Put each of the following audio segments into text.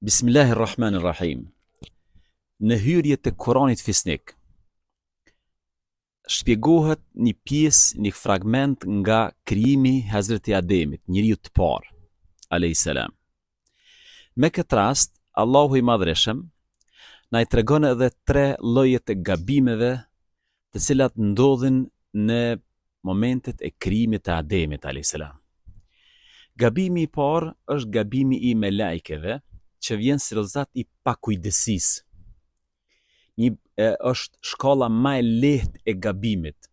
Bismillahirrahmanirrahim. Në hyrje të Kuranit fisnik, shpjegohet një pjesë, një fragment nga krijimi i Hazreti Ademit, njeriu të parë, alayhis salam. Me këtë rast, Allahu i Madhreshëm na i tregon edhe 3 lloje të gabimeve, të cilat ndodhin në momentet e krijimit të Ademit alayhis salam. Gabimi i parë është gabimi i melajkeve, që vjen si rezultat i pakujdesisë. Është shkalla më e lehtë e gabimit.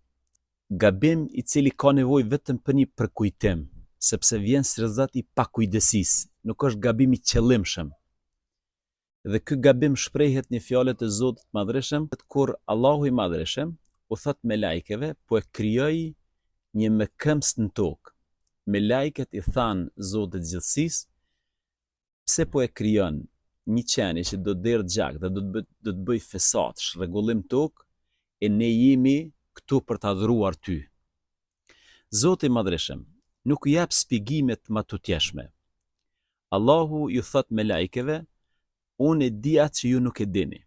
Gabim i cili ka nevojë vetëm për një përkujtim, sepse vjen si rezultat i pakujdesisë, nuk është gabim i qëllimshëm. Dhe ky gabim shprehet në fjalët e Zotit të Madhreshëm, kur Allahu i Madhreshëm u thot me lajkeve, po e krijoi një mëkëms në tokë. Me lajket i thanë Zotit gjithësisë, pse po e krijon një qenie që do të derë gjak dhe do të bëj fesat, shregullim tokë, e ne jemi këtu për të adhuruar ty. Zoti i Madhreshëm nuk i jap shpjegimet më të tjeshme. Allahu ju thot me lajkeve, unë e di atë që ju nuk e dini.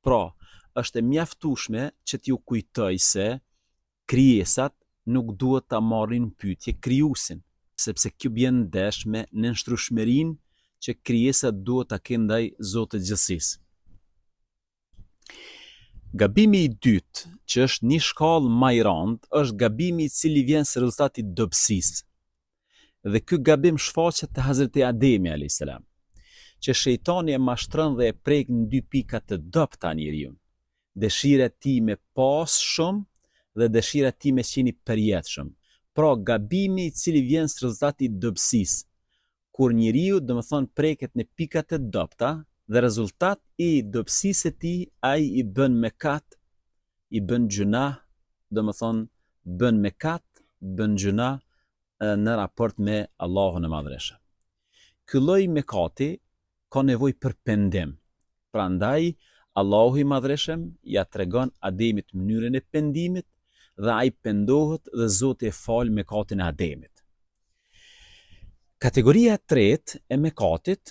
Pra, është e mjaftueshme që t'ju kujtoj se krijesat nuk duhet ta marrin pyetje krijuesin, sepse kjo bën ndesh me nënshtrueshmërinë që krijesat duhet ta kenë ndaj Zotit gjithësisë. Gabimi i dytë, që është një shkallë më i rëndë, është gabimi i cili vjen si rezultat i dobësisë. Dhe ky gabim shfaqet te Hazreti Ademi alayhis salam, që shejtani e mashtron dhe e prek në 2 pika të dobta njeriu. Dëshira e tij me pas shumë dhe dëshira e tij me qenë i përjetshëm. Pra, gabimi i cili vjen si rezultat i dobësisë, kur njeriu preket në pikat e dobta dhe rezultat i dobësisë e tij, ai i bën mekat, i bën gjuna, bën mekat, bën gjuna në raport me Allahun e Madhreshëm. Ky lloj mekati ka nevojë për pendim. Prandaj Allahu i Madhreshëm ja tregon Ademit mënyrën e pendimit dhe ai pendohet dhe Zoti e fal mekatin e Ademit. Kategoria e tretë e mekatit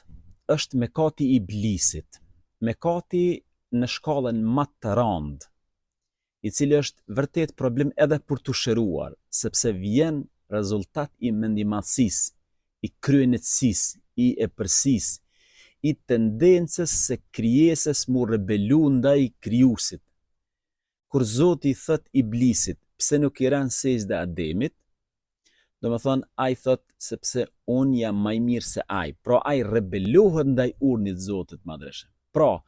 është mekati i iblisit. Mekati në shkallën më të rëndë, i cili është vërtet problem edhe për të shëruar, sepse vjen rezultat i mendimadhësisë, i kryenetësisë, i epërsisë, i tendencës së krijesës mu rebelu ndaj krijuesit. Kur Zoti i thot iblisit, pse nuk i ran sejdë Ademit, ai thot sepse unë jam më i mirë se ai. Pra, ai rebelohet ndaj urdhnit të Zotit të Madhreshëm. Pra,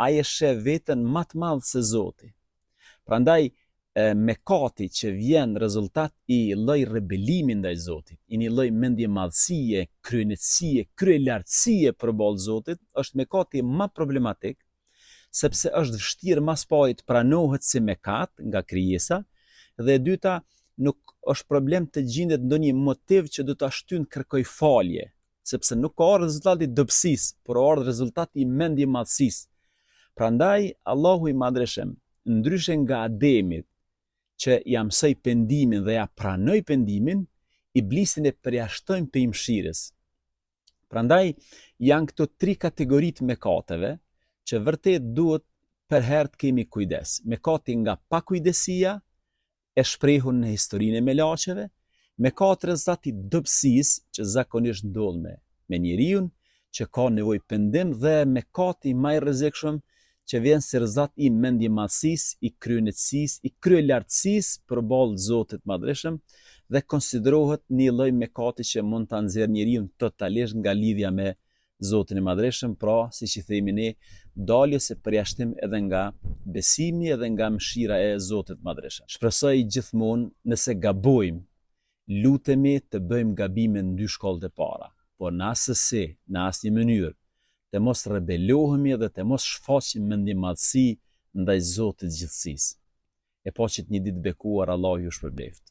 ai e sheh veten më të madh se Zoti. Prandaj mekati që vjen rezultat i lloj rebelimi ndaj Zotit, i një lloj mendjemadhësie, kryenetësie, kryelartësie përballë Zotit, është mekati më problematik, sepse është vështirë mas pari të pranohet si mekat nga krijesa, dhe e dyta, nuk është problem të gjendet ndonjë motiv që do ta shtyn kërkoj falje, sepse nuk ka rezultati i dobësisë, por ka rezultati i mendjemadhësisë. Prandaj Allahu i Madhreshëm, ndryshe nga Ademit, që ja mësoi pendimin dhe ja pranoi pendimin, iblisin e përjashtoi prej mëshirës. Prandaj janë këto 3 kategoritë mëkateve që vërtet duhet për herë të kemi kujdes. Mëkati nga pakujdesia, e shprehur në historinë e melaqeve, mëkati rezultati i dobësisë, që zakonisht ndodh me njeriu që ka nevojë pendim, dhe mëkati më i rrezikshëm që vjen si rezultat i mendjemadhësisë, i kryenetësisë, i kryelartësisë përballë Zotit të Madhreshëm, dhe konsiderohet një lloj mëkati që mund ta nxjerrë njeriu totalisht nga lidhja me Zotin e Madhreshëm, pra, siç i themi ne, dalje se përjashtim edhe nga besimi edhe nga mëshira e Zotit të Madhreshëm. Shpresoj gjithmonë, nëse gabojmë, lutemi të bëjmë gabime në 2 shkallët e para, por në asësi, në asnjë mënyrë, të mos rebelohemi dhe të mos shfaqim mendjemadhësi ndaj Zotit gjithësisë. E paqet një ditë bekuar, Allahu ju shpërbleft.